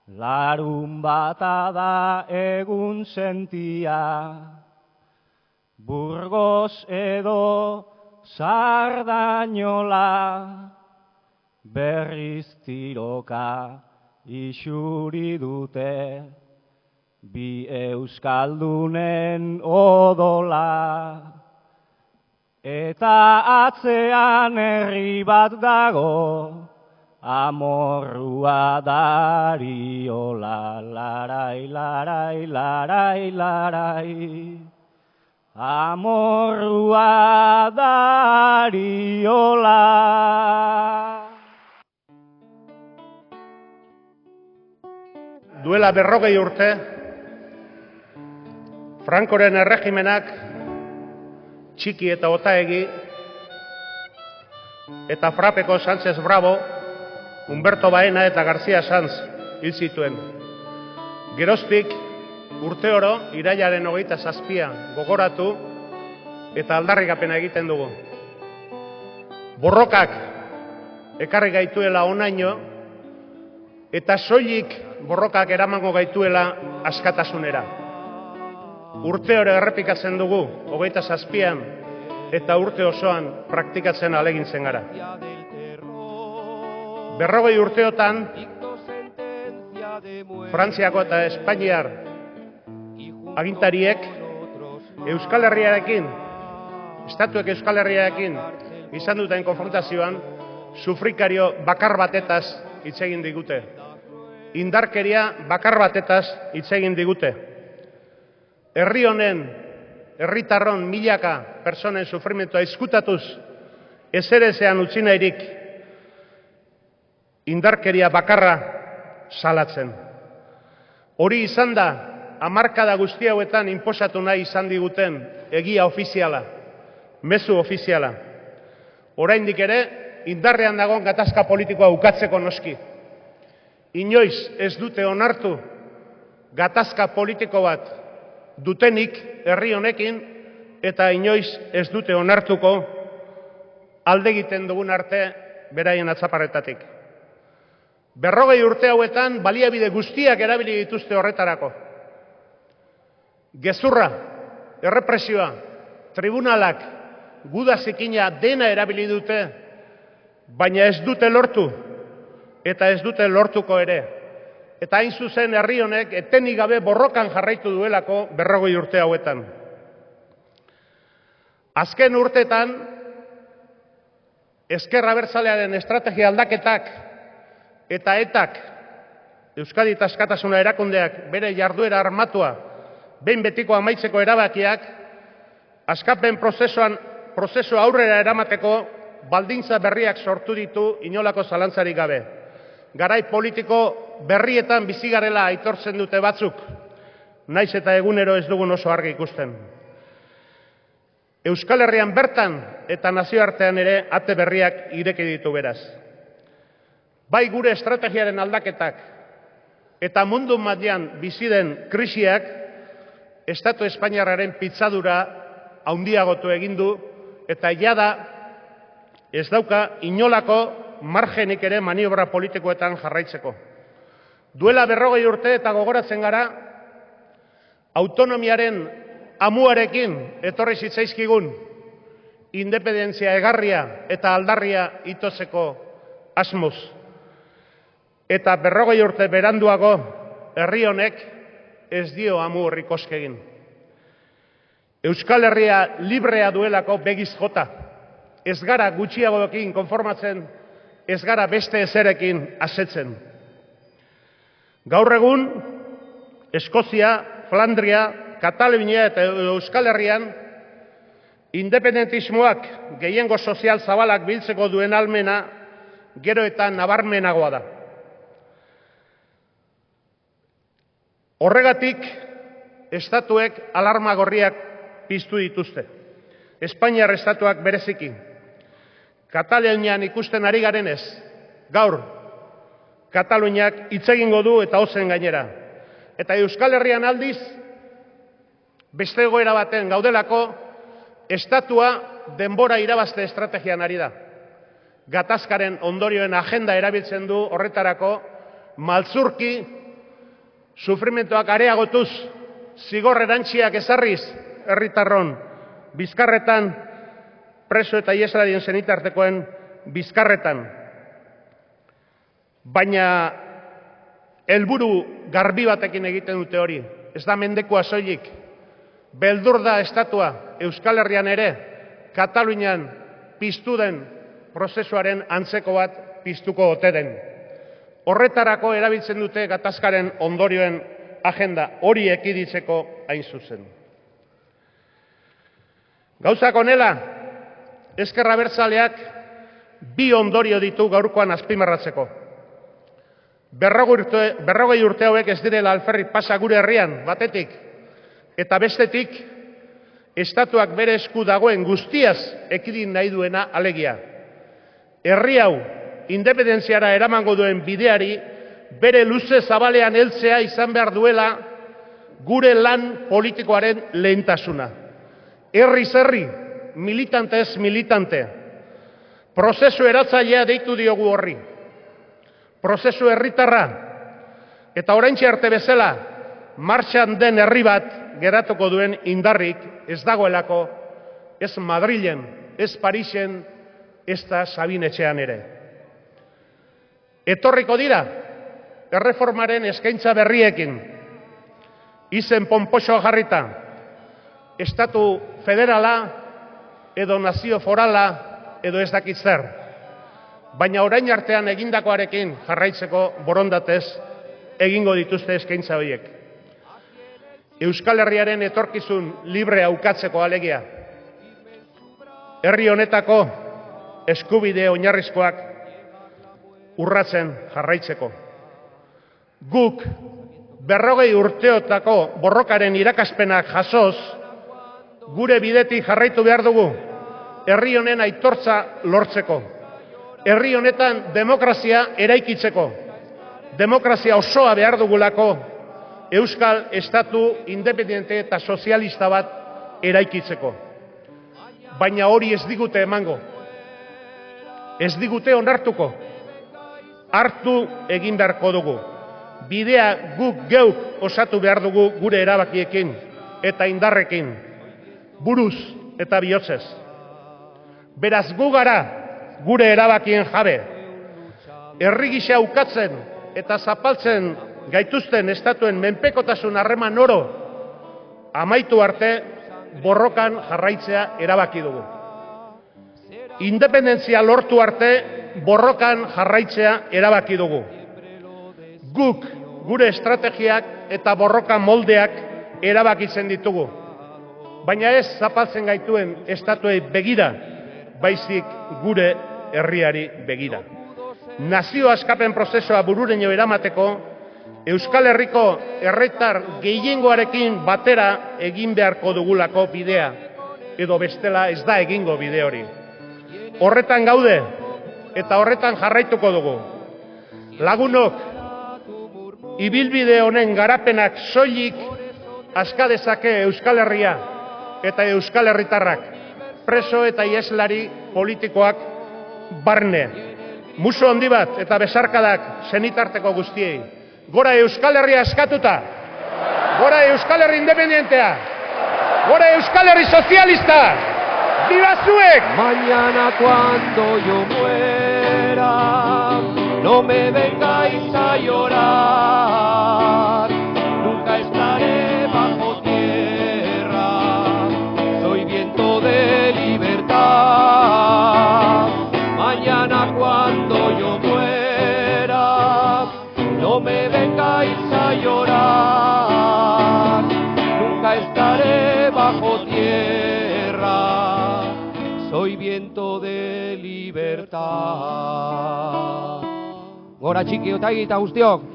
Larun bata da egun sentia, Burgos edo Sardañola, berriz tiroka isuri dute, bi euskaldunen odola. Eta atzean herri bat dago, amorrua dariola, larai, larai, larai, larai. Amorrua dariola. Duela 40 urte, Francoren erregimenak Txiki eta Otaegi eta Frapeko Sánchez Bravo, Humberto Baena eta García Sanz hil zituen. Geroztik, urteoro, irailaren 27 gogoratu eta aldarrikapena egiten dugu. Borrokak ekarri gaituela honaino eta soilik borrokak eramango gaituela askatasunera. Urteoro errepikatzen dugu, 27an eta urte osoan praktikatzen ahalegintzen gara. 40 urteotan, Frantziako eta Espainiar agintariek Euskal Herriarekin, estatuek Euskal Herriarekin izan duten konfrontazioan, sufrikario bakar batetaz hitz egin digute. Indarkeria bakar batetaz hitz egin digute. Herri honen, herritarron milaka personen sufrimentoa ezkutatuz, ezerezean utzi nahirik, indarkeria bakarra salatzen. Hori izan da, hamarkada guzti hauetan inposatu nahi izan diguten egia ofiziala, mezu ofiziala. Oraindik ere, indarrean dagoen gatazka politikoa ukatzeko noski. Inoiz ez dute onartu gatazka politiko bat dutenik herri honekin, eta inoiz ez dute onartuko alde egiten dugun arte beraien atzaparretatik. 40 urte hauetan baliabide guztiak erabili dituzte horretarako. Gezurra, errepresioa, tribunalak, guda zikina dena erabili dute, baina ez dute lortu, eta ez dute lortuko ere. Eta hain zuzen herri honek etenik gabe borrokan jarraitu duelako 40 urte hauetan. Azken urteetan, Ezker Abertzalearen estrategia aldaketak eta etak, Euskadi eta Askatasuna erakundeak bere jarduera armatua behin betiko amaitzeko erabakiak, askapen prozesu aurrera eramateko baldintza berriak sortu ditu inolako zalantzarik gabe. Garai politiko berrietan bizi garela aitortzen dute batzuk, naiz eta egunero ez dugun oso argi ikusten. Euskal Herrian bertan eta nazioartean ere ate berriak ireki ditu beraz. Bai gure estrategiaren aldaketak eta mundu mailan bizi den krisiak Estatu Espainiarraren pitzadura handiagotu egin du eta jada ez dauka inolako margenik ere maniobra politikoetan jarraitzeko. Duela 40 urte eta gogoratzen gara, autonomiaren amuarekin etorri zitzaizkigun independentzia egarria eta aldarria itotzeko asmoz. Eta 40 urte beranduago herri honek ez dio amu horri koske egin. Euskal Herria librea duelako begiz jota. Ez gara gutxiagoekin konformatzen, ez gara beste ezerekin asetzen. Gaur egun, Eskozia, Flandria, Katalunia eta Euskal Herrian, independentismoak gehiengo sozial zabalak biltzeko duen almena gero eta nabarmenagoa da. Horregatik, estatuek alarma gorriak piztu dituzte. Espainiar estatuak bereziki. Katalunian ikusten ari garenez, gaur, Kataluniak hitz egingo du eta ozen gainera. Eta Euskal Herrian aldiz, beste egoera baten gaudelako, estatua denbora irabazte estrategian ari da. Gatazkaren ondorioen agenda erabiltzen du horretarako, maltzurki sufrimentoak areagotuz, zigor erantziak ezarriz, herritarron bizkarretan, preso eta ieslarien senitartekoen bizkarretan. Baina helburu garbi batekin egiten dute hori. Ez da mendekua soilik. Beldur da estatua Euskal Herrian ere, Katalunian piztu den prozesuaren antzeko bat piztuko ote den. Horretarako erabiltzen dute gatazkaren ondorioen agenda hori ekiditzeko hain zuzen. Gauzak honela, Ezker Abertzaleak bi ondorio ditu gaurkoan azpimarratzeko. 40 urte hauek ez direla alferrik pasa gure herrian, batetik, eta bestetik, estatuak bere esku dagoen guztiaz ekidin nahi duena alegia. Herri hau, independentziara eramango duen bideari, bere luze zabalean heltzea izan behar duela gure lan politikoaren lehentasuna. Herriz herri, militantez militante, prozesu eratzailea deitu diogu horri. Prozesu herritarra eta oraintxe arte bezala martxan den herri bat geratuko duen indarrik ez dagoelako ez Madrilen, ez Parisen, ez da Sabinetxean ere. Etorriko dira erreformaren eskaintza berriekin, izen ponpoxoa jarrita, estatu federala edo nazio forala edo ez dakit zer. Baina orain artean egindakoarekin jarraitzeko borondatez egingo dituzte eskaintza horiek. Euskal Herriaren etorkizun libre aukatzeko alegia. Herri honetako eskubide oinarrizkoak urratzen jarraitzeko. Guk 40 urteotako borrokaren irakaspenak jasoz, gure bidetik jarraitu behar dugu, herri honen aitortza lortzeko. Herri honetan demokrazia eraikitzeko. Demokrazia osoa behar dugulako Euskal Estatu independente eta sozialista bat eraikitzeko. Baina hori ez digute emango. Ez digute onartuko. Hartu egin beharko dugu. Bidea guk geuk osatu behar dugu gure erabakiekin eta indarrekin. Buruz eta bihotzez. Beraz gu gara gure erabakien jabe. Herri gisa ukatzen eta zapaltzen gaituzten estatuen menpekotasun harreman oro amaitu arte borrokan jarraitzea erabaki dugu. Independentzia lortu arte borrokan jarraitzea erabaki dugu. Guk gure estrategiak eta borroka moldeak erabakitzen ditugu. Baina ez zapaltzen gaituen estatuei begira, baizik gure herriari begira. Nazio askapen prozesua bururaino eramateko, Euskal Herriko herritar gehiengoarekin batera egin beharko dugulako bidea, edo bestela ez da egingo bide hori. Horretan gaude, eta horretan jarraituko dugu. Lagunok, ibilbide honen garapenak soilik aska dezake Euskal Herria eta Euskal Herritarrak, preso eta ieslari politikoak barne. Musu handi bat eta besarkadak senitarteko guztiei. Gora Euskal Herria eskatuta, gora Euskal Herri independentea, gora Euskal Herri sozialista, ¡viva zuek! Mañana cuando yo muera, no me vengáis a llorar, nunca estaré bajo tierra, soy viento de libertad. Mañana cuando yo muera, no me vengáis a llorar, nunca estaré bajo tierra, soy viento de libertad. Gora txiki eta guztiok.